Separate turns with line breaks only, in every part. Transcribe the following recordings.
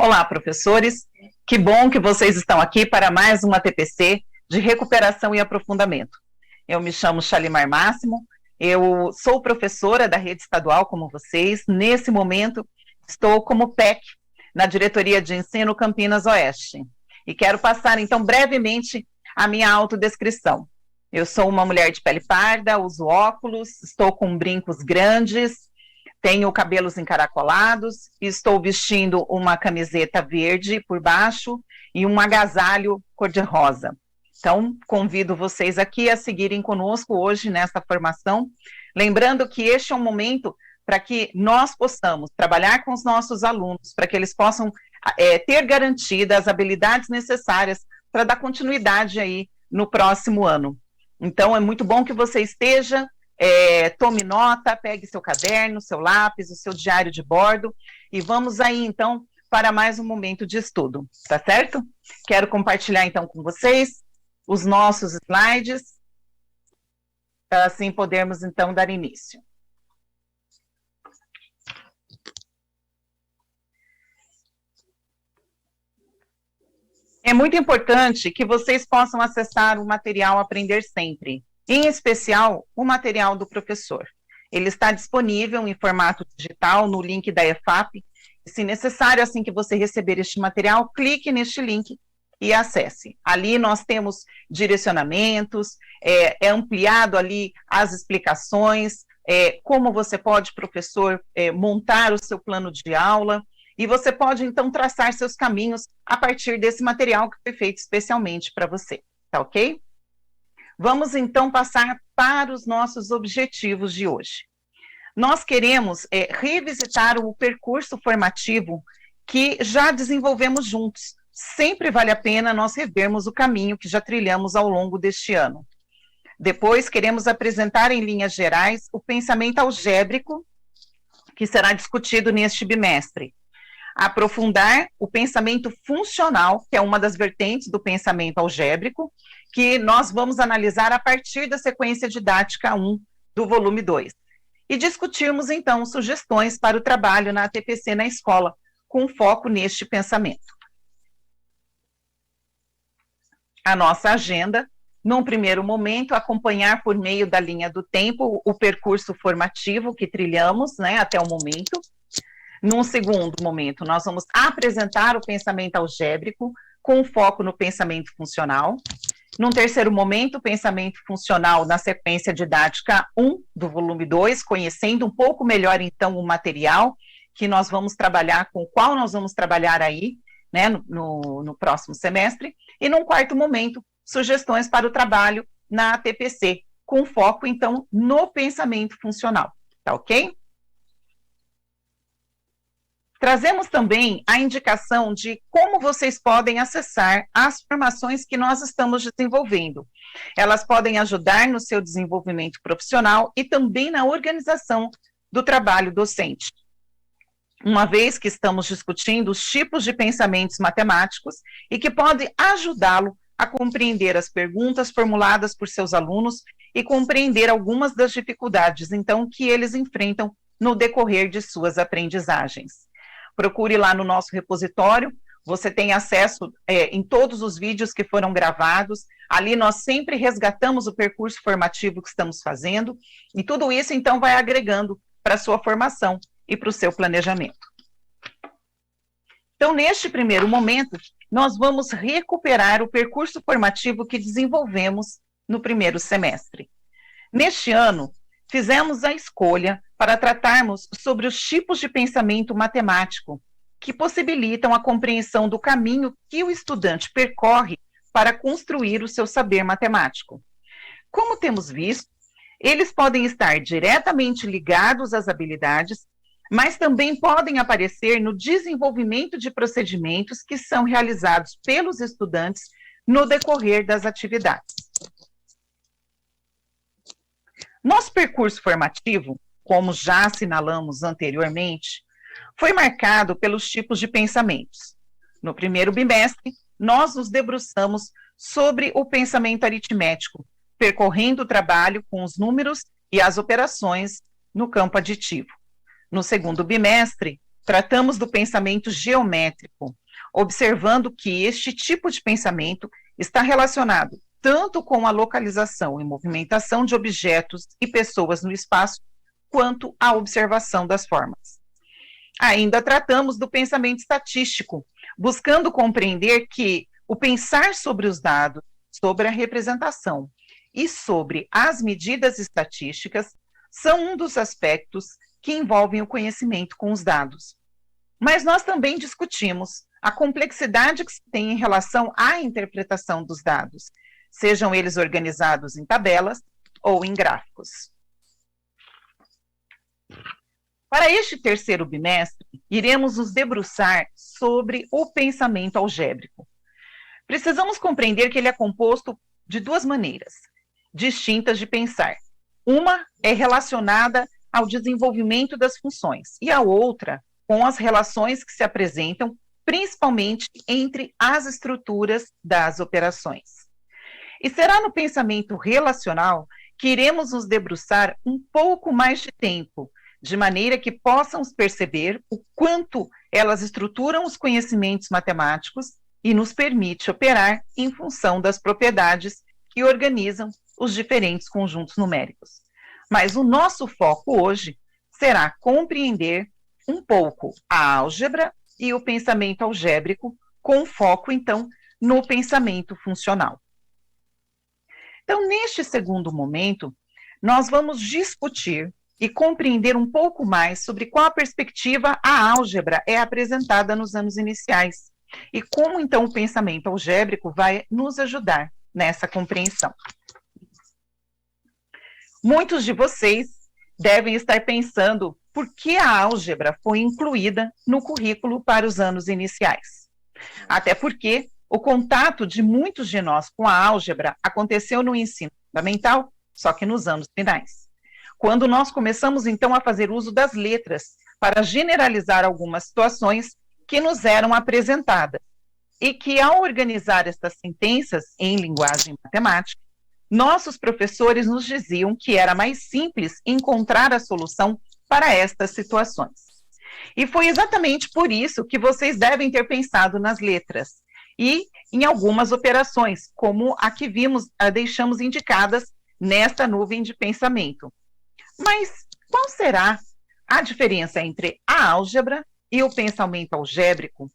Olá, professores. Que bom que vocês estão aqui para mais uma TPC de recuperação e aprofundamento. Eu me chamo Shalimar Máximo, eu sou professora da rede estadual como vocês. Nesse momento, estou como PEC na Diretoria de Ensino Campinas Oeste. E quero passar, então, brevemente a minha autodescrição. Eu sou uma mulher de pele parda, uso óculos, estou com brincos grandes, tenho cabelos encaracolados, estou vestindo uma camiseta verde por baixo e um agasalho cor-de-rosa. Então, convido vocês aqui a seguirem conosco hoje nessa formação, lembrando que este é um momento para que nós possamos trabalhar com os nossos alunos, para que eles possam ter garantidas as habilidades necessárias para dar continuidade aí no próximo ano. Então, é muito bom que você esteja, tome nota, pegue seu caderno, seu lápis, o seu diário de bordo, e vamos aí, então, para mais um momento de estudo, tá certo? Quero compartilhar, então, com vocês os nossos slides, para assim podermos, então, dar início. É muito importante que vocês possam acessar o material Aprender Sempre, em especial o material do professor. Ele está disponível em formato digital no link da EFAP. Se necessário, assim que você receber este material, clique neste link e acesse. Ali nós temos direcionamentos, é ampliado ali as explicações, como você pode, professor, montar o seu plano de aula, e você pode, então, traçar seus caminhos a partir desse material que foi feito especialmente para você, tá ok? Vamos, então, passar para os nossos objetivos de hoje. Nós queremos revisitar o percurso formativo que já desenvolvemos juntos. Sempre vale a pena nós revermos o caminho que já trilhamos ao longo deste ano. Depois, queremos apresentar em linhas gerais o pensamento algébrico, que será discutido neste bimestre. Aprofundar o pensamento funcional, que é uma das vertentes do pensamento algébrico, que nós vamos analisar a partir da sequência didática 1 do volume 2. E discutirmos, então, sugestões para o trabalho na TPC na escola, com foco neste pensamento. A nossa agenda, num primeiro momento, acompanhar por meio da linha do tempo o percurso formativo que trilhamos, né, até o momento. Num segundo momento, nós vamos apresentar o pensamento algébrico com foco no pensamento funcional. Num terceiro momento, o pensamento funcional na sequência didática 1 do volume 2, conhecendo um pouco melhor, então, o material que nós vamos trabalhar, com o qual nós vamos trabalhar aí, né, no próximo semestre. E num quarto momento, sugestões para o trabalho na TPC, com foco, então, no pensamento funcional, tá ok? Trazemos também a indicação de como vocês podem acessar as formações que nós estamos desenvolvendo. Elas podem ajudar no seu desenvolvimento profissional e também na organização do trabalho docente. Uma vez que estamos discutindo os tipos de pensamentos matemáticos e que podem ajudá-lo a compreender as perguntas formuladas por seus alunos e compreender algumas das dificuldades, então, que eles enfrentam no decorrer de suas aprendizagens. Procure lá no nosso repositório, você tem acesso em todos os vídeos que foram gravados. Ali nós sempre resgatamos o percurso formativo que estamos fazendo, e tudo isso, então, vai agregando para a sua formação e para o seu planejamento. Então, neste primeiro momento, nós vamos recuperar o percurso formativo que desenvolvemos no primeiro semestre. Neste ano, fizemos a escolha para tratarmos sobre os tipos de pensamento matemático que possibilitam a compreensão do caminho que o estudante percorre para construir o seu saber matemático. Como temos visto, eles podem estar diretamente ligados às habilidades, mas também podem aparecer no desenvolvimento de procedimentos que são realizados pelos estudantes no decorrer das atividades. Nosso percurso formativo, como já assinalamos anteriormente, foi marcado pelos tipos de pensamentos. No primeiro bimestre, nós nos debruçamos sobre o pensamento aritmético, percorrendo o trabalho com os números e as operações no campo aditivo. No segundo bimestre, tratamos do pensamento geométrico, observando que este tipo de pensamento está relacionado tanto com a localização e movimentação de objetos e pessoas no espaço, quanto à observação das formas. Ainda tratamos do pensamento estatístico, buscando compreender que o pensar sobre os dados, sobre a representação e sobre as medidas estatísticas são um dos aspectos que envolvem o conhecimento com os dados. Mas nós também discutimos a complexidade que se tem em relação à interpretação dos dados, sejam eles organizados em tabelas ou em gráficos. Para este terceiro bimestre, iremos nos debruçar sobre o pensamento algébrico. Precisamos compreender que ele é composto de duas maneiras distintas de pensar. Uma é relacionada ao desenvolvimento das funções e a outra com as relações que se apresentam principalmente entre as estruturas das operações. E será no pensamento relacional que iremos nos debruçar um pouco mais de tempo, de maneira que possamos perceber o quanto elas estruturam os conhecimentos matemáticos e nos permite operar em função das propriedades que organizam os diferentes conjuntos numéricos. Mas o nosso foco hoje será compreender um pouco a álgebra e o pensamento algébrico, com foco, então, no pensamento funcional. Então, neste segundo momento, nós vamos discutir e compreender um pouco mais sobre qual a perspectiva a álgebra é apresentada nos anos iniciais e como, então, o pensamento algébrico vai nos ajudar nessa compreensão. Muitos de vocês devem estar pensando por que a álgebra foi incluída no currículo para os anos iniciais. Até porque o contato de muitos de nós com a álgebra aconteceu no ensino fundamental, só que nos anos finais. Quando nós começamos, então, a fazer uso das letras para generalizar algumas situações que nos eram apresentadas e que, ao organizar estas sentenças em linguagem matemática, nossos professores nos diziam que era mais simples encontrar a solução para estas situações. E foi exatamente por isso que vocês devem ter pensado nas letras e em algumas operações, como a que deixamos indicadas nesta nuvem de pensamento. Mas qual será a diferença entre a álgebra e o pensamento algébrico?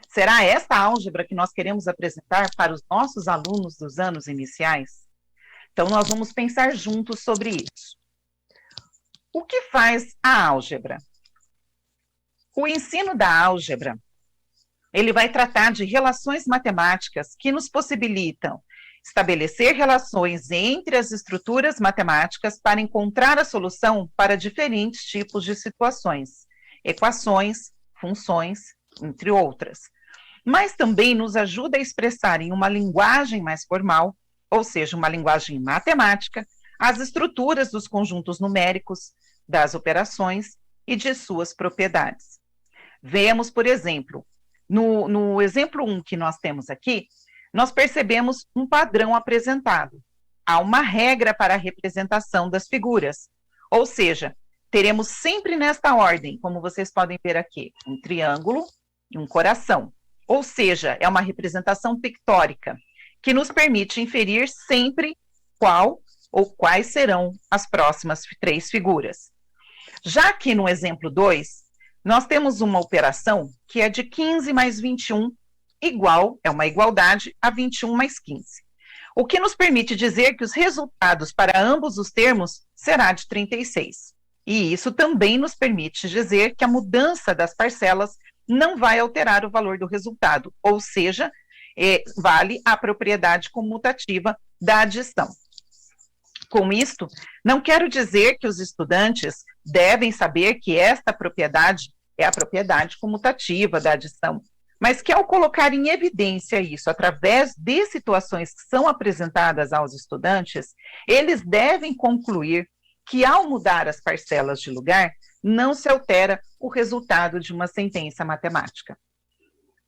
Será esta álgebra que nós queremos apresentar para os nossos alunos dos anos iniciais? Então, nós vamos pensar juntos sobre isso. O que faz a álgebra? O ensino da álgebra, ele vai tratar de relações matemáticas que nos possibilitam estabelecer relações entre as estruturas matemáticas para encontrar a solução para diferentes tipos de situações, equações, funções, entre outras. Mas também nos ajuda a expressar em uma linguagem mais formal, ou seja, uma linguagem matemática, as estruturas dos conjuntos numéricos, das operações e de suas propriedades. Vemos, por exemplo, no exemplo 1 que nós temos aqui, nós percebemos um padrão apresentado. Há uma regra para a representação das figuras, ou seja, teremos sempre nesta ordem, como vocês podem ver aqui, um triângulo e um coração, ou seja, é uma representação pictórica, que nos permite inferir sempre qual ou quais serão as próximas 3 figuras. Já que no exemplo 2, nós temos uma operação que é de 15 mais 21 igual, é uma igualdade a 21 mais 15. O que nos permite dizer que os resultados para ambos os termos será de 36. E isso também nos permite dizer que a mudança das parcelas não vai alterar o valor do resultado, ou seja, vale a propriedade comutativa da adição. Com isto, não quero dizer que os estudantes devem saber que esta propriedade é a propriedade comutativa da adição, mas que ao colocar em evidência isso através de situações que são apresentadas aos estudantes, eles devem concluir que ao mudar as parcelas de lugar, não se altera o resultado de uma sentença matemática.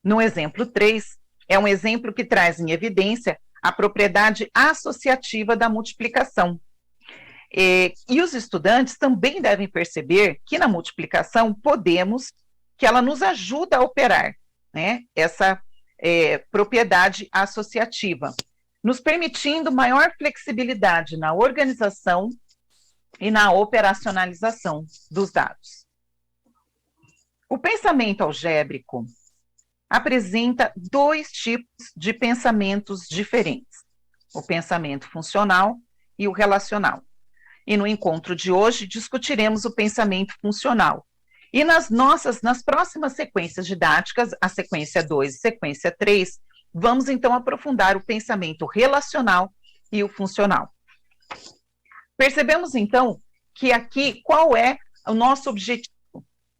No exemplo 3, é um exemplo que traz em evidência a propriedade associativa da multiplicação. E os estudantes também devem perceber que na multiplicação podemos que ela nos ajuda a operar, né, essa propriedade associativa, nos permitindo maior flexibilidade na organização e na operacionalização dos dados. O pensamento algébrico apresenta dois tipos de pensamentos diferentes, o pensamento funcional e o relacional. E no encontro de hoje discutiremos o pensamento funcional. E nas próximas sequências didáticas, a sequência 2 e sequência 3, vamos então aprofundar o pensamento relacional e o funcional. Percebemos então que aqui qual é o nosso objetivo?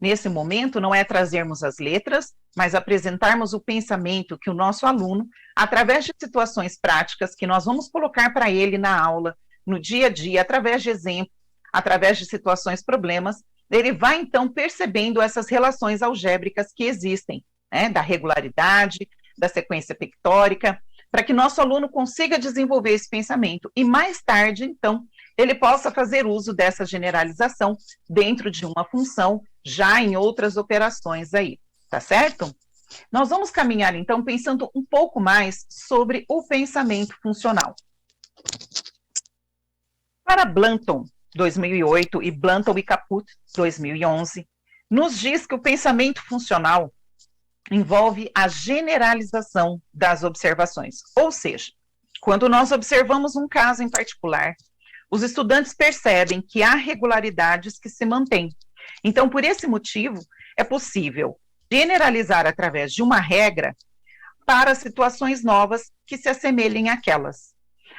Nesse momento não é trazermos as letras, mas apresentarmos o pensamento que o nosso aluno, através de situações práticas que nós vamos colocar para ele na aula, no dia a dia, através de exemplos, através de situações, problemas, ele vai então percebendo essas relações algébricas que existem, né, da regularidade, da sequência pictórica, para que nosso aluno consiga desenvolver esse pensamento e mais tarde, então, ele possa fazer uso dessa generalização dentro de uma função, já em outras operações aí, tá certo? Nós vamos caminhar, então, pensando um pouco mais sobre o pensamento funcional. Para Blanton, 2008, e Blanton e Caput, 2011, nos diz que o pensamento funcional envolve a generalização das observações. Ou seja, quando nós observamos um caso em particular, os estudantes percebem que há regularidades que se mantêm. Então, por esse motivo, é possível generalizar através de uma regra para situações novas que se assemelhem àquelas.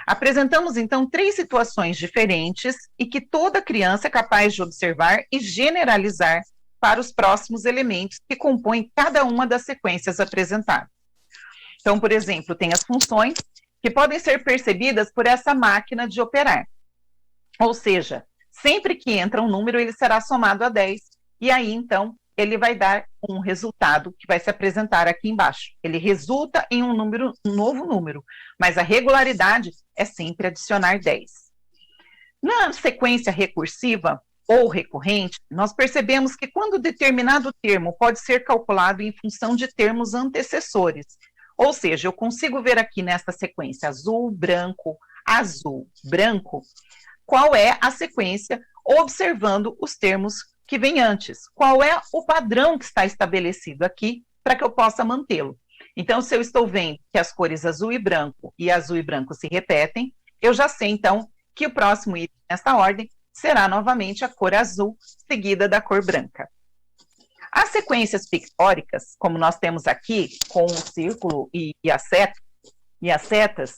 Apresentamos, então, 3 situações diferentes e que toda criança é capaz de observar e generalizar para os próximos elementos que compõem cada uma das sequências apresentadas. Então, por exemplo, tem as funções que podem ser percebidas por essa máquina de operar. Ou seja, sempre que entra um número, ele será somado a 10, e aí, então, ele vai dar um resultado que vai se apresentar aqui embaixo. Ele resulta em um novo número, mas a regularidade é sempre adicionar 10. Na sequência recursiva ou recorrente, nós percebemos que quando determinado termo pode ser calculado em função de termos antecessores, ou seja, eu consigo ver aqui nessa sequência azul, branco, qual é a sequência observando os termos que vêm antes. Qual é o padrão que está estabelecido aqui para que eu possa mantê-lo? Então, se eu estou vendo que as cores azul e branco se repetem, eu já sei, então, que o próximo item nessa ordem será novamente a cor azul, seguida da cor branca. As sequências pictóricas, como nós temos aqui, com o círculo e as setas,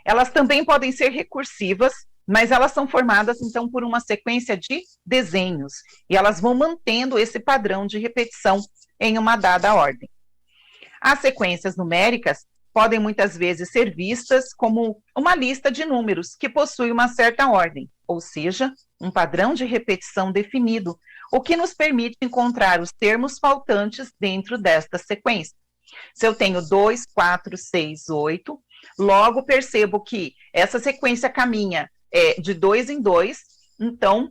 elas também podem ser recursivas, mas elas são formadas, então, por uma sequência de desenhos, e elas vão mantendo esse padrão de repetição em uma dada ordem. As sequências numéricas podem muitas vezes ser vistas como uma lista de números que possui uma certa ordem, ou seja, um padrão de repetição definido, o que nos permite encontrar os termos faltantes dentro desta sequência. Se eu tenho 2, 4, 6, 8, logo percebo que essa sequência caminha de 2 em 2, então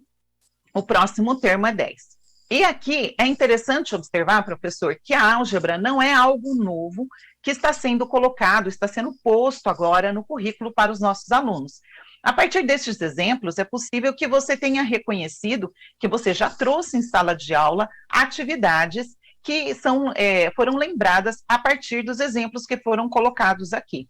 o próximo termo é 10. E aqui é interessante observar, professor, que a álgebra não é algo novo que está sendo colocado, está sendo posto agora no currículo para os nossos alunos. A partir destes exemplos, é possível que você tenha reconhecido que você já trouxe em sala de aula atividades que foram lembradas a partir dos exemplos que foram colocados aqui.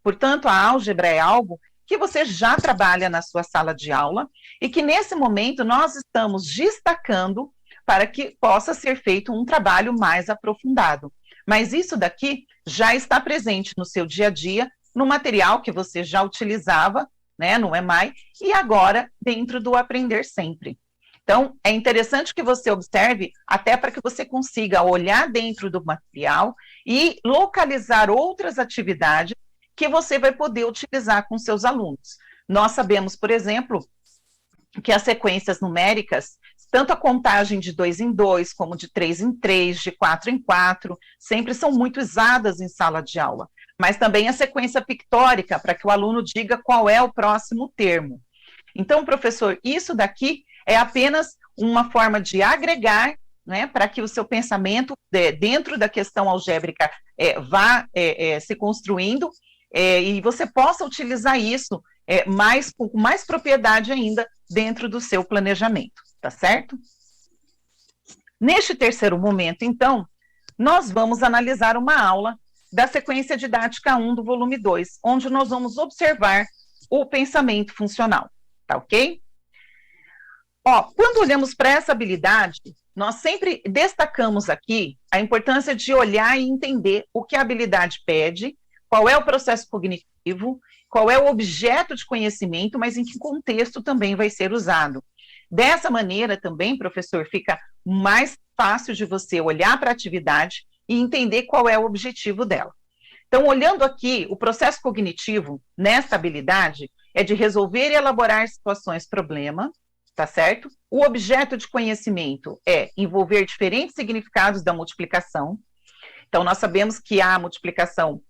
Portanto, a álgebra é algo que você já trabalha na sua sala de aula e que nesse momento nós estamos destacando para que possa ser feito um trabalho mais aprofundado. Mas isso daqui já está presente no seu dia a dia, no material que você já utilizava, né, no EMAI, e agora dentro do Aprender Sempre. Então, é interessante que você observe, até para que você consiga olhar dentro do material e localizar outras atividades que você vai poder utilizar com seus alunos. Nós sabemos, por exemplo, que as sequências numéricas, tanto a contagem de 2 em 2, como de 3 em 3, de 4 em 4, sempre são muito usadas em sala de aula. Mas também a sequência pictórica, para que o aluno diga qual é o próximo termo. Então, professor, isso daqui é apenas uma forma de agregar, né, para que o seu pensamento, dentro da questão algébrica, vá se construindo, e você possa utilizar isso com mais propriedade ainda dentro do seu planejamento, tá certo? Neste terceiro momento, então, nós vamos analisar uma aula da sequência didática 1 do volume 2, onde nós vamos observar o pensamento funcional, tá ok? Quando olhamos para essa habilidade, nós sempre destacamos aqui a importância de olhar e entender o que a habilidade pede, qual é o processo cognitivo, qual é o objeto de conhecimento, mas em que contexto também vai ser usado. Dessa maneira também, professor, fica mais fácil de você olhar para a atividade e entender qual é o objetivo dela. Então, olhando aqui, o processo cognitivo nesta habilidade é de resolver e elaborar situações-problema, tá certo? O objeto de conhecimento é envolver diferentes significados da multiplicação. Então, nós sabemos que a multiplicação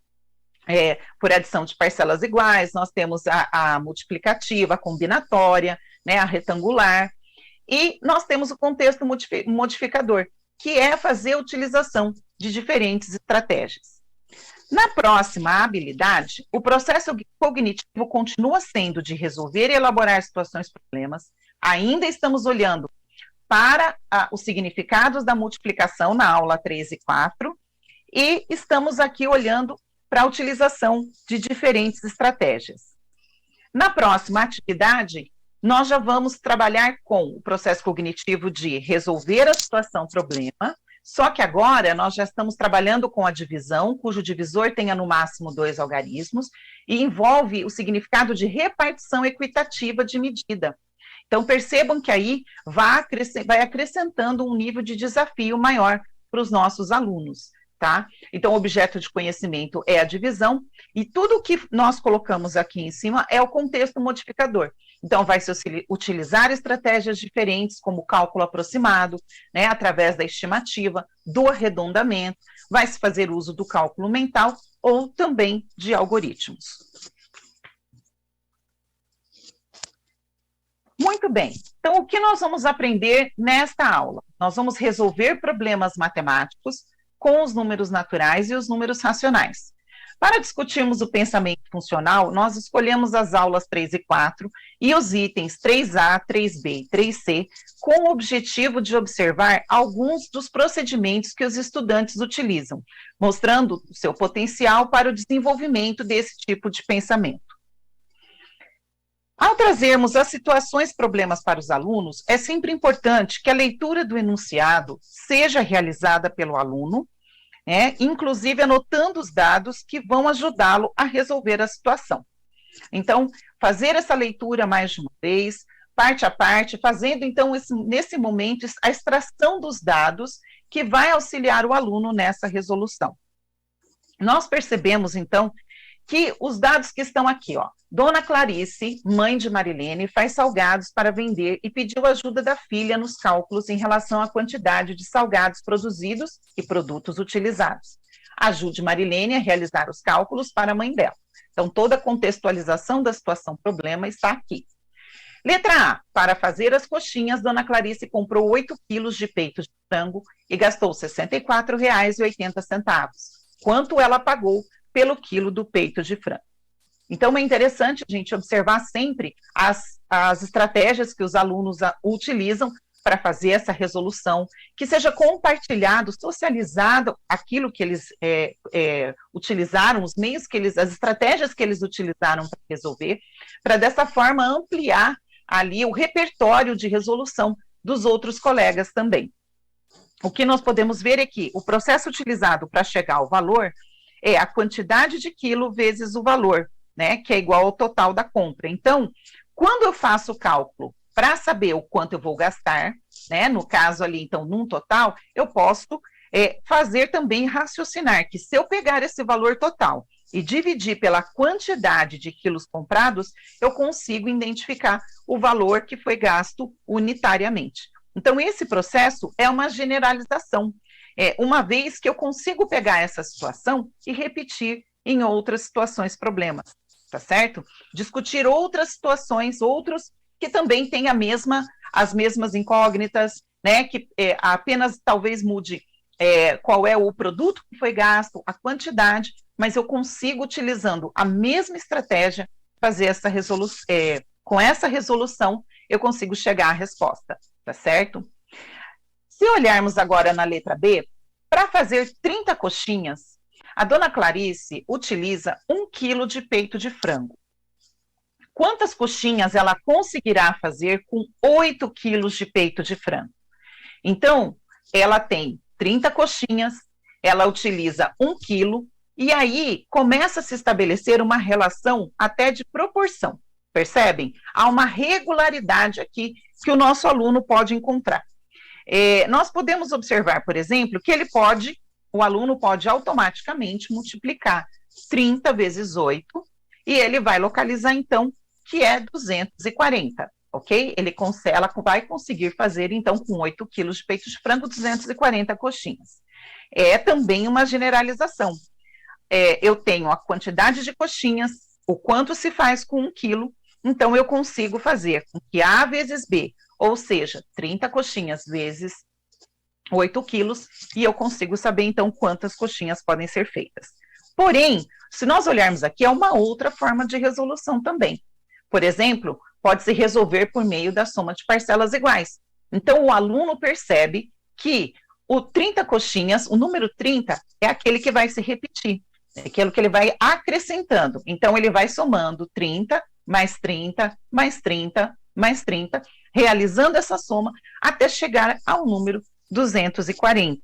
por adição de parcelas iguais, nós temos a multiplicativa, a combinatória, né, a retangular, e nós temos o contexto modificador, que é fazer a utilização de diferentes estratégias. Na próxima habilidade, o processo cognitivo continua sendo de resolver e elaborar situações-problemas. Ainda estamos olhando para os significados da multiplicação na aula 3 e 4, e estamos aqui olhando para a utilização de diferentes estratégias. Na próxima atividade, nós já vamos trabalhar com o processo cognitivo de resolver a situação-problema, só que agora nós já estamos trabalhando com a divisão, cujo divisor tenha no máximo 2 algarismos, e envolve o significado de repartição equitativa de medida. Então, percebam que aí vai acrescentando um nível de desafio maior para os nossos alunos, tá? Então, o objeto de conhecimento é a divisão, e tudo que nós colocamos aqui em cima é o contexto modificador. Então, vai se utilizar estratégias diferentes, como o cálculo aproximado, né, através da estimativa, do arredondamento, vai se fazer uso do cálculo mental ou também de algoritmos. Muito bem, então o que nós vamos aprender nesta aula? Nós vamos resolver problemas matemáticos com os números naturais e os números racionais. Para discutirmos o pensamento funcional, nós escolhemos as aulas 3 e 4 e os itens 3A, 3B e 3C com o objetivo de observar alguns dos procedimentos que os estudantes utilizam, mostrando o seu potencial para o desenvolvimento desse tipo de pensamento. Ao trazermos as situações problemas para os alunos, é sempre importante que a leitura do enunciado seja realizada pelo aluno, inclusive anotando os dados que vão ajudá-lo a resolver a situação. Então, fazer essa leitura mais de uma vez, parte a parte, fazendo então nesse momento a extração dos dados que vai auxiliar o aluno nessa resolução. Nós percebemos então que os dados que estão aqui, Dona Clarice, mãe de Marilene, faz salgados para vender e pediu ajuda da filha nos cálculos em relação à quantidade de salgados produzidos e produtos utilizados. Ajude Marilene a realizar os cálculos para a mãe dela. Então, toda a contextualização da situação-problema está aqui. Letra A. Para fazer as coxinhas, Dona Clarice comprou 8 quilos de peito de frango e gastou R$ 64,80. Quanto ela pagou pelo quilo do peito de frango? Então, é interessante a gente observar sempre as estratégias que os alunos utilizam para fazer essa resolução, que seja compartilhado, socializado aquilo que eles utilizaram, os meios as estratégias que eles utilizaram para resolver, para dessa forma ampliar ali o repertório de resolução dos outros colegas também. O que nós podemos ver é que o processo utilizado para chegar ao valor é a quantidade de quilo vezes o valor, né, que é igual ao total da compra. Então, quando eu faço o cálculo para saber o quanto eu vou gastar, né, no caso ali, então, num total, eu posso fazer também raciocinar que se eu pegar esse valor total e dividir pela quantidade de quilos comprados, eu consigo identificar o valor que foi gasto unitariamente. Então, esse processo é uma generalização, uma vez que eu consigo pegar essa situação e repetir em outras situações problemas, tá certo? Discutir outras situações, outros que também têm as mesmas incógnitas, né, que apenas talvez mude qual é o produto que foi gasto, a quantidade, mas eu consigo, utilizando a mesma estratégia, fazer essa resolução, com essa resolução, eu consigo chegar à resposta, tá certo? Se olharmos agora na letra B, para fazer 30 coxinhas, a dona Clarice utiliza 1 quilo de peito de frango. Quantas coxinhas ela conseguirá fazer com 8 quilos de peito de frango? Então, ela tem 30 coxinhas, ela utiliza 1 quilo, e aí começa a se estabelecer uma relação até de proporção, percebem? Há uma regularidade aqui que o nosso aluno pode encontrar. Nós podemos observar, por exemplo, que o aluno pode automaticamente multiplicar 30 vezes 8, e ele vai localizar, então, que é 240, ok? Ela vai conseguir fazer, então, com 8 quilos de peito de frango, 240 coxinhas. É também uma generalização. Eu tenho a quantidade de coxinhas, o quanto se faz com 1 quilo, então eu consigo fazer com que A vezes B, ou seja, 30 coxinhas vezes 8 quilos, e eu consigo saber, então, quantas coxinhas podem ser feitas. Porém, se nós olharmos aqui, é uma outra forma de resolução também. Por exemplo, pode-se resolver por meio da soma de parcelas iguais. Então, o aluno percebe que o 30 coxinhas, o número 30, é aquele que vai se repetir, é aquilo que ele vai acrescentando. Então, ele vai somando 30, mais 30, mais 30, mais 30, realizando essa soma até chegar ao número 240.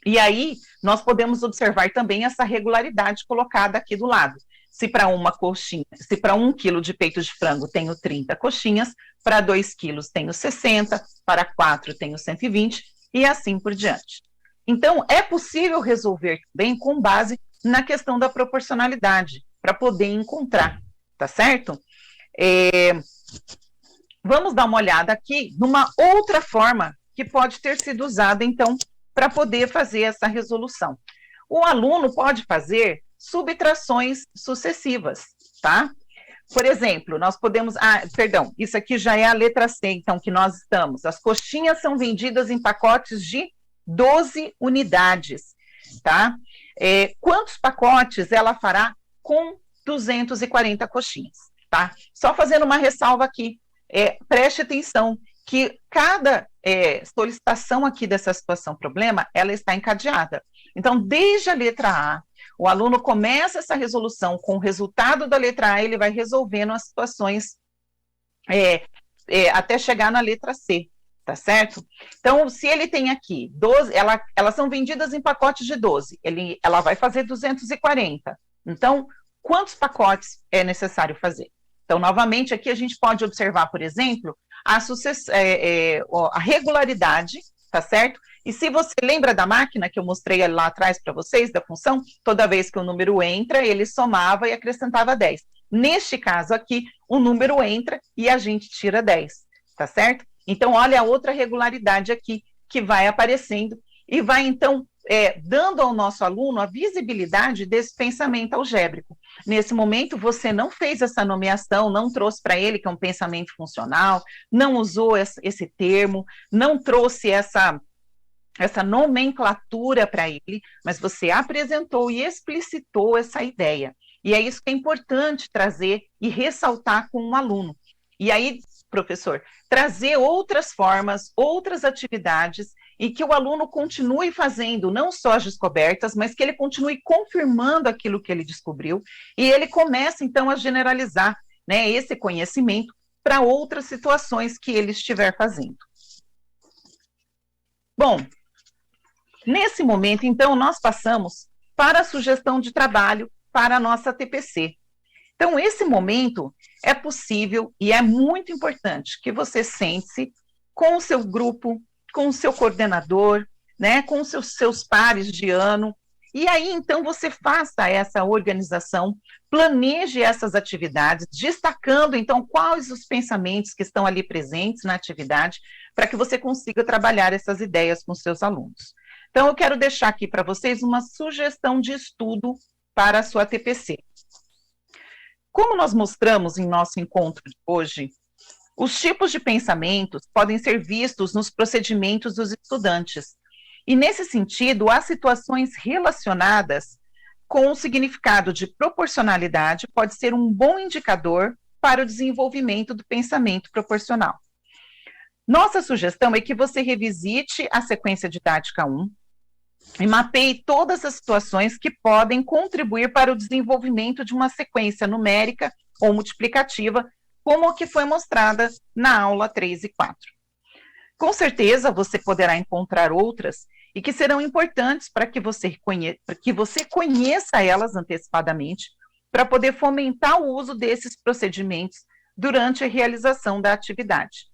E aí, nós podemos observar também essa regularidade colocada aqui do lado. Se para 1 quilo de peito de frango tenho 30 coxinhas, para 2 quilos tenho 60, para 4 tenho 120, e assim por diante. Então, é possível resolver também com base na questão da proporcionalidade, para poder encontrar, tá certo? Vamos dar uma olhada aqui numa outra forma que pode ter sido usada, então, para poder fazer essa resolução. O aluno pode fazer subtrações sucessivas, tá? Por exemplo, nós podemos... isso aqui já é a letra C, então, que nós estamos. As coxinhas são vendidas em pacotes de 12 unidades, tá? Quantos pacotes ela fará com 240 coxinhas, tá? Só fazendo uma ressalva aqui, preste atenção que cada solicitação aqui dessa situação problema, ela está encadeada. Então, desde a letra A, o aluno começa essa resolução com o resultado da letra A, ele vai resolvendo as situações até chegar na letra C, tá certo? Então, se ele tem aqui 12, elas são vendidas em pacotes de 12, ela vai fazer 240. Então, quantos pacotes é necessário fazer? Então, novamente, aqui a gente pode observar, por exemplo, a regularidade, tá certo? E se você lembra da máquina que eu mostrei lá atrás para vocês, da função, toda vez que o número entra, ele somava e acrescentava 10. Neste caso aqui, o número entra e a gente tira 10, tá certo? Então, olha a outra regularidade aqui que vai aparecendo e vai, então, dando ao nosso aluno a visibilidade desse pensamento algébrico. Nesse momento, você não fez essa nomeação, não trouxe para ele que é um pensamento funcional, não usou esse termo, não trouxe essa nomenclatura para ele, mas você apresentou e explicitou essa ideia. E é isso que é importante trazer e ressaltar com um aluno. E aí, professor, trazer outras formas, outras atividades, e que o aluno continue fazendo não só as descobertas, mas que ele continue confirmando aquilo que ele descobriu, e ele comece, então, a generalizar, né, esse conhecimento para outras situações que ele estiver fazendo. Bom, nesse momento, então, nós passamos para a sugestão de trabalho para a nossa TPC. Então, esse momento é possível e é muito importante que você sente-se com o seu grupo, com o seu coordenador, né, com os seus pares de ano, e aí, então, você faça essa organização, planeje essas atividades, destacando, então, quais os pensamentos que estão ali presentes na atividade, para que você consiga trabalhar essas ideias com seus alunos. Então, eu quero deixar aqui para vocês uma sugestão de estudo para a sua TPC. Como nós mostramos em nosso encontro de hoje, Os tipos de pensamentos podem ser vistos nos procedimentos dos estudantes. E, nesse sentido, há situações relacionadas com o significado de proporcionalidade, pode ser um bom indicador para o desenvolvimento do pensamento proporcional. Nossa sugestão é que você revisite a sequência didática 1 e mapeie todas as situações que podem contribuir para o desenvolvimento de uma sequência numérica ou multiplicativa, como a que foi mostrada na aula 3 e 4. Com certeza, você poderá encontrar outras e que serão importantes para que você conheça elas antecipadamente, para poder fomentar o uso desses procedimentos durante a realização da atividade.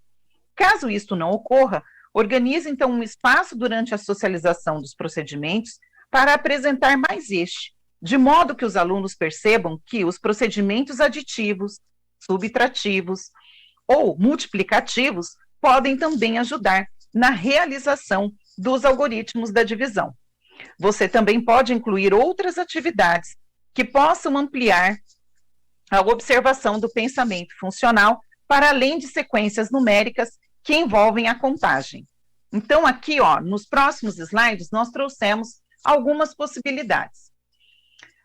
Caso isto não ocorra, organize então um espaço durante a socialização dos procedimentos para apresentar mais este, de modo que os alunos percebam que os procedimentos aditivos, subtrativos ou multiplicativos podem também ajudar na realização dos algoritmos da divisão. Você também pode incluir outras atividades que possam ampliar a observação do pensamento funcional para além de sequências numéricas que envolvem a contagem. Então, aqui, nos próximos slides, nós trouxemos algumas possibilidades.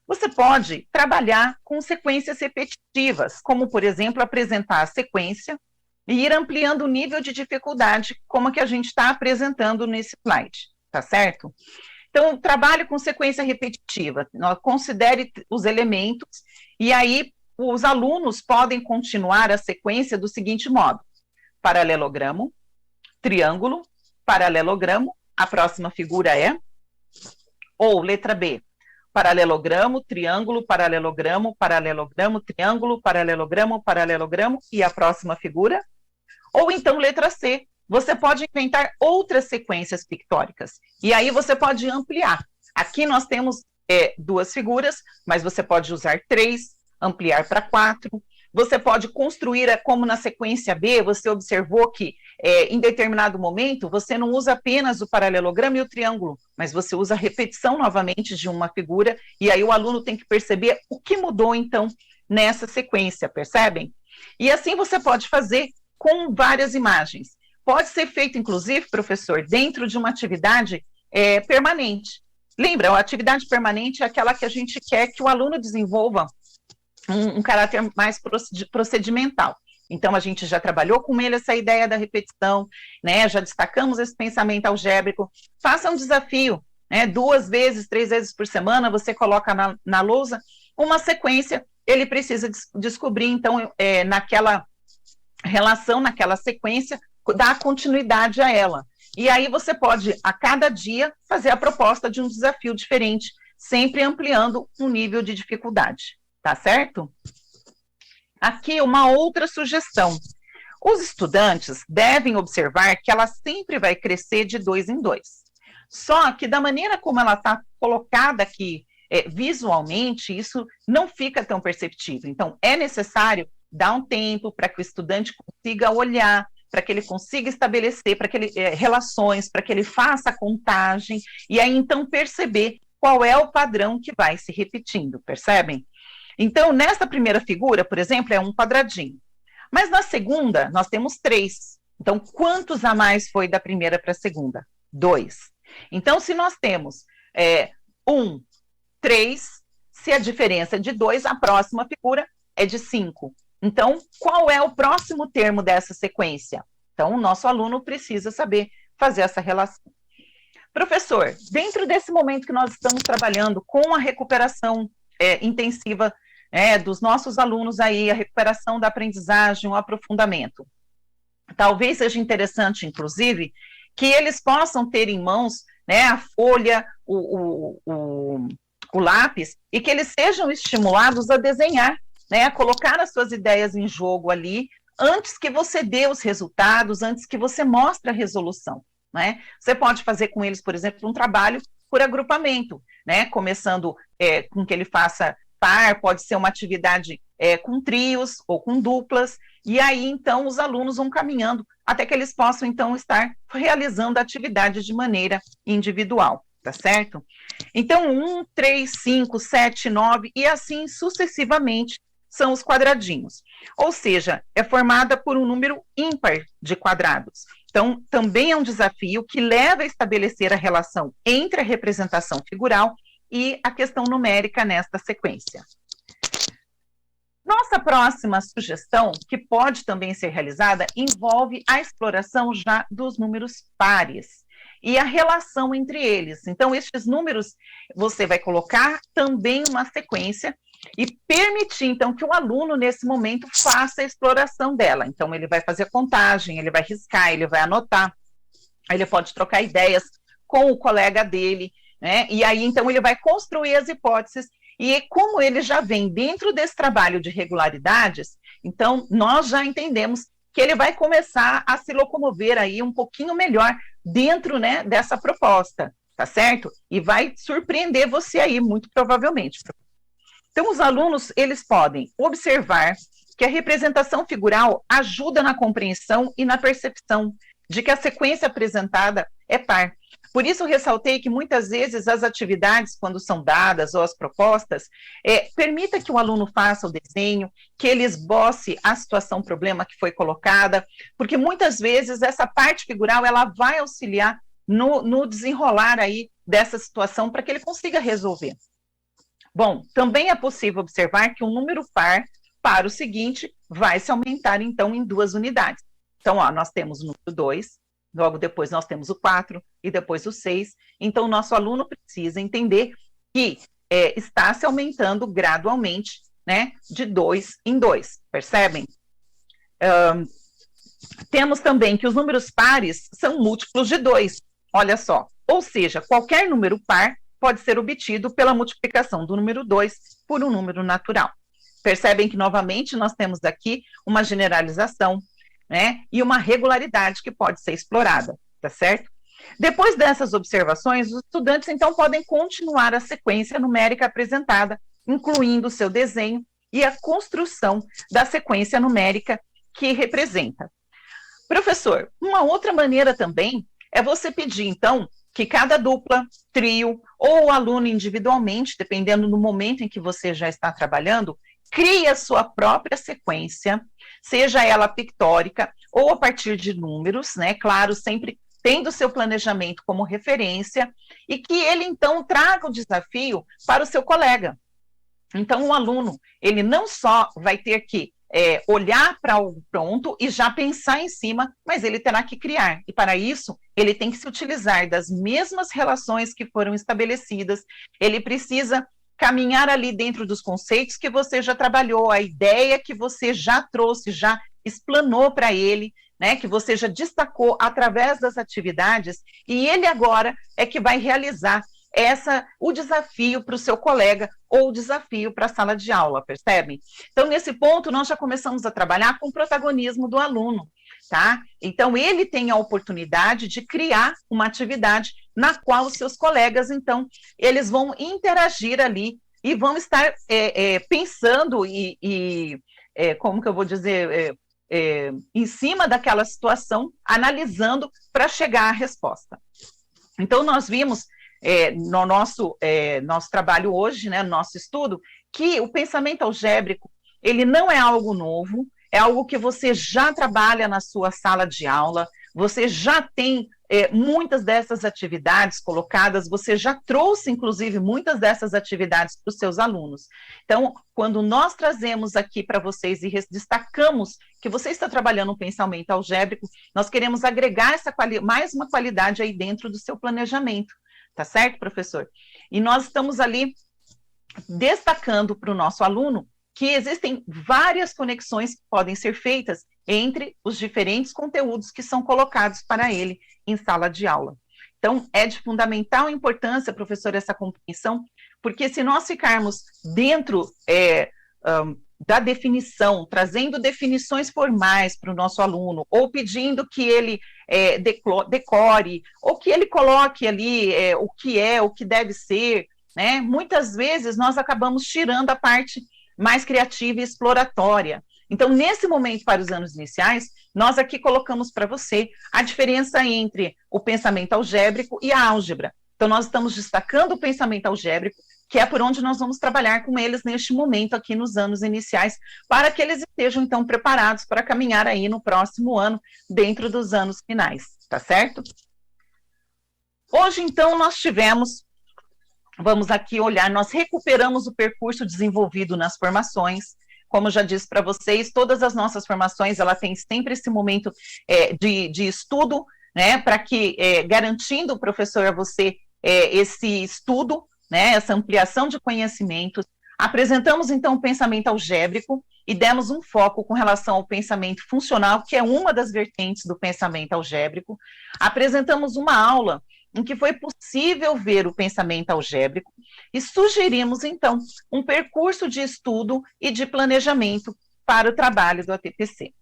Você pode trabalhar com sequências repetitivas, como, por exemplo, apresentar a sequência e ir ampliando o nível de dificuldade, como a que a gente está apresentando nesse slide, tá certo? Então, trabalhe com sequência repetitiva, considere os elementos, e aí os alunos podem continuar a sequência do seguinte modo: paralelogramo, triângulo, paralelogramo, a próxima figura é, ou letra B, paralelogramo, triângulo, paralelogramo, paralelogramo, triângulo, paralelogramo, paralelogramo, e a próxima figura. Ou então, letra C, você pode inventar outras sequências pictóricas, e aí você pode ampliar. Aqui nós temos 2 figuras, mas você pode usar 3, ampliar para 4, você pode construir, como na sequência B, você observou que em determinado momento você não usa apenas o paralelogramo e o triângulo, mas você usa a repetição novamente de uma figura, e aí o aluno tem que perceber o que mudou então nessa sequência, percebem? E assim você pode fazer com várias imagens. Pode ser feito, inclusive, professor, dentro de uma atividade permanente. Lembra, a atividade permanente é aquela que a gente quer que o aluno desenvolva um caráter mais procedimental. Então, a gente já trabalhou com ele essa ideia da repetição, né? Já destacamos esse pensamento algébrico. Faça um desafio, né? 2 vezes, 3 vezes por semana, você coloca na lousa uma sequência, ele precisa descobrir, então, naquela relação, naquela sequência, dar continuidade a ela. E aí você pode, a cada dia, fazer a proposta de um desafio diferente, sempre ampliando o nível de dificuldade. Tá certo? Aqui uma outra sugestão. Os estudantes devem observar que ela sempre vai crescer de 2 em 2. Só que da maneira como ela está colocada aqui visualmente, isso não fica tão perceptível. Então, é necessário dar um tempo para que o estudante consiga olhar, para que ele consiga estabelecer relações, para que ele faça a contagem, e aí então perceber qual é o padrão que vai se repetindo, percebem? Então, nessa primeira figura, por exemplo, é um quadradinho. Mas na segunda, nós temos 3. Então, quantos a mais foi da primeira para a segunda? 2. Então, se nós temos 1, 3, se a diferença é de 2, a próxima figura é de 5. Então, qual é o próximo termo dessa sequência? Então, o nosso aluno precisa saber fazer essa relação. Professor, dentro desse momento que nós estamos trabalhando com a recuperação intensiva dos nossos alunos aí, a recuperação da aprendizagem, o aprofundamento. Talvez seja interessante, inclusive, que eles possam ter em mãos a folha, o lápis, e que eles sejam estimulados a desenhar, a colocar as suas ideias em jogo ali, antes que você dê os resultados, antes que você mostre a resolução. Você pode fazer com eles, por exemplo, um trabalho por agrupamento, começando com que ele faça par, pode ser uma atividade com trios ou com duplas, e aí então os alunos vão caminhando até que eles possam então estar realizando a atividade de maneira individual, tá certo? Então 1, 3, 5, 7, 9 e assim sucessivamente são os quadradinhos, ou seja, é formada por um número ímpar de quadrados. Então, também é um desafio que leva a estabelecer a relação entre a representação figural e a questão numérica nesta sequência. Nossa próxima sugestão, que pode também ser realizada, envolve a exploração já dos números pares e a relação entre eles. Então, estes números, você vai colocar também uma sequência e permitir, então, que o aluno, nesse momento, faça a exploração dela. Então, ele vai fazer a contagem, ele vai riscar, ele vai anotar, ele pode trocar ideias com o colega dele, né? E aí, então, ele vai construir as hipóteses. E como ele já vem dentro desse trabalho de regularidades, então nós já entendemos que ele vai começar a se locomover aí um pouquinho melhor dentro, né, dessa proposta, tá certo? E vai surpreender você aí, muito provavelmente. Então, os alunos, eles podem observar que a representação figural ajuda na compreensão e na percepção de que a sequência apresentada é par. Por isso, ressaltei que muitas vezes as atividades, quando são dadas, ou as propostas, permita que o aluno faça o desenho, que ele esboce a situação, problema que foi colocada, porque muitas vezes essa parte figural, ela vai auxiliar no desenrolar aí dessa situação para que ele consiga resolver. Bom, também é possível observar que um número par, para o seguinte, vai se aumentar, então, em 2 unidades. Então, ó, nós temos o número 2, logo depois nós temos o 4 e depois o 6. Então, o nosso aluno precisa entender que está se aumentando gradualmente, né, de 2 em 2, percebem? Temos também que os números pares são múltiplos de 2, olha só. Ou seja, qualquer número par pode ser obtido pela multiplicação do número 2 por um número natural. Percebem que, novamente, nós temos aqui uma generalização, né, e uma regularidade que pode ser explorada, tá certo? Depois dessas observações, os estudantes, então, podem continuar a sequência numérica apresentada, incluindo o seu desenho e a construção da sequência numérica que representa. Professor, uma outra maneira também é você pedir, então, que cada dupla, trio ou aluno individualmente, dependendo do momento em que você já está trabalhando, crie a sua própria sequência, seja ela pictórica ou a partir de números, né? Claro, sempre tendo o seu planejamento como referência, e que ele, então, traga o desafio para o seu colega. Então, o aluno, ele não só vai ter que olhar para o pronto e já pensar em cima, mas ele terá que criar. E, para isso, ele tem que se utilizar das mesmas relações que foram estabelecidas, ele precisa caminhar ali dentro dos conceitos que você já trabalhou, a ideia que você já trouxe, já explanou para ele, né, que você já destacou através das atividades, e ele agora é que vai realizar o desafio para o seu colega ou o desafio para a sala de aula, percebem? Então, nesse ponto, nós já começamos a trabalhar com o protagonismo do aluno, tá? Então, ele tem a oportunidade de criar uma atividade na qual os seus colegas, então, eles vão interagir ali e vão estar pensando como que eu vou dizer, em cima daquela situação, analisando para chegar à resposta. Então, nós vimos no nosso trabalho hoje, né, no nosso estudo, que o pensamento algébrico, ele não é algo novo, é algo que você já trabalha na sua sala de aula, você já tem muitas dessas atividades colocadas, você já trouxe, inclusive, muitas dessas atividades para os seus alunos. Então, quando nós trazemos aqui para vocês e destacamos que você está trabalhando um pensamento algébrico, nós queremos agregar mais uma qualidade aí dentro do seu planejamento, tá certo, professor? E nós estamos ali destacando para o nosso aluno que existem várias conexões que podem ser feitas entre os diferentes conteúdos que são colocados para ele em sala de aula. Então, é de fundamental importância, professor, essa compreensão, porque se nós ficarmos dentro da definição, trazendo definições formais para o nosso aluno, ou pedindo que ele decore, ou que ele coloque ali o que deve ser, né? Muitas vezes nós acabamos tirando a parte mais criativa e exploratória. Então, nesse momento, para os anos iniciais, nós aqui colocamos para você a diferença entre o pensamento algébrico e a álgebra. Então, nós estamos destacando o pensamento algébrico que é por onde nós vamos trabalhar com eles neste momento aqui nos anos iniciais, para que eles estejam, então, preparados para caminhar aí no próximo ano, dentro dos anos finais, tá certo? Hoje, então, nós tivemos, vamos aqui olhar, nós recuperamos o percurso desenvolvido nas formações. Como eu já disse para vocês, todas as nossas formações, ela tem sempre esse momento de estudo, né, para que, garantindo, professor, a você esse estudo, né, essa ampliação de conhecimentos. Apresentamos, então, o pensamento algébrico e demos um foco com relação ao pensamento funcional, que é uma das vertentes do pensamento algébrico. Apresentamos uma aula em que foi possível ver o pensamento algébrico e sugerimos, então, um percurso de estudo e de planejamento para o trabalho do ATPC.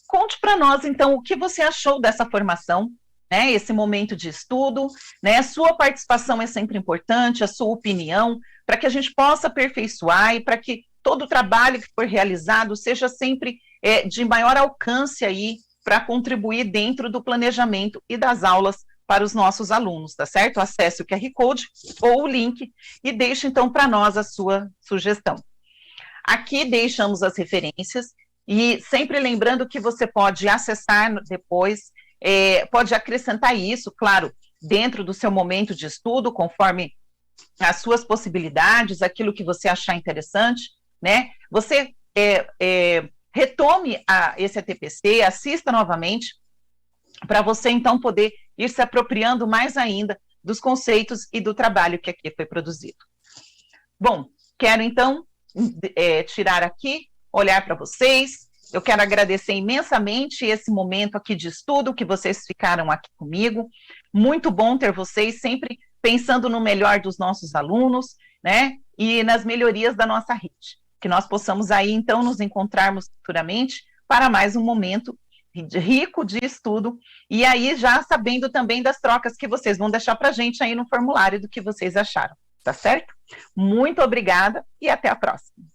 Conte para nós, então, o que você achou dessa formação, né, esse momento de estudo, né, a sua participação é sempre importante, a sua opinião, para que a gente possa aperfeiçoar e para que todo o trabalho que for realizado seja sempre de maior alcance aí, para contribuir dentro do planejamento e das aulas para os nossos alunos, tá certo? Acesse o QR Code ou o link e deixe, então, para nós a sua sugestão. Aqui deixamos as referências e sempre lembrando que você pode acessar depois, pode acrescentar isso, claro, dentro do seu momento de estudo, conforme as suas possibilidades, aquilo que você achar interessante, né? Você retome esse ATPC, assista novamente, para você, então, poder ir se apropriando mais ainda dos conceitos e do trabalho que aqui foi produzido. Bom, quero, então, tirar aqui, olhar para vocês. Eu quero agradecer imensamente esse momento aqui de estudo que vocês ficaram aqui comigo. Muito bom ter vocês sempre pensando no melhor dos nossos alunos, né, e nas melhorias da nossa rede. Que nós possamos aí, então, nos encontrarmos futuramente para mais um momento rico de estudo, e aí já sabendo também das trocas que vocês vão deixar para a gente aí no formulário do que vocês acharam, tá certo? Muito obrigada e até a próxima.